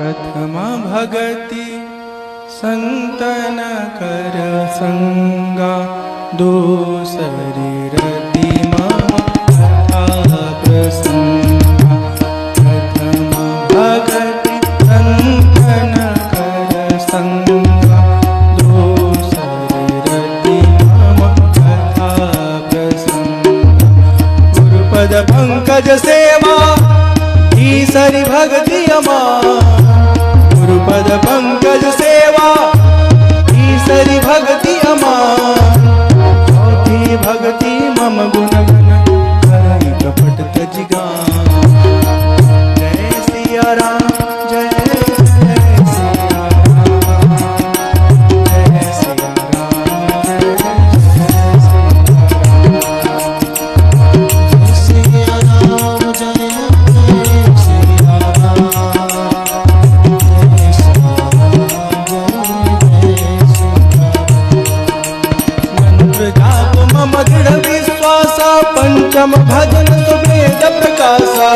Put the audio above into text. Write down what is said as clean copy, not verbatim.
प्रथम भगति संतन कर संगा, दूसरी रति मम कथा प्रसंगा। प्रथम भगति संतन कर संगा, दूसरी रति मम कथा प्रसंगा। गुरुपद पंकज सेवा, तीसरी भक्ति अमां। गुरुपद पंकज सेवा, तीसरी भक्ति अमां। चौथी भक्ति मम गुण गण, करई कपट तज गान। जय सिया राम, जय सिया राम, जय सिया राम, जय सिया राम, जय मम दृढ़ विश्वासा, पंचम भजन सुवेद प्रकाशा।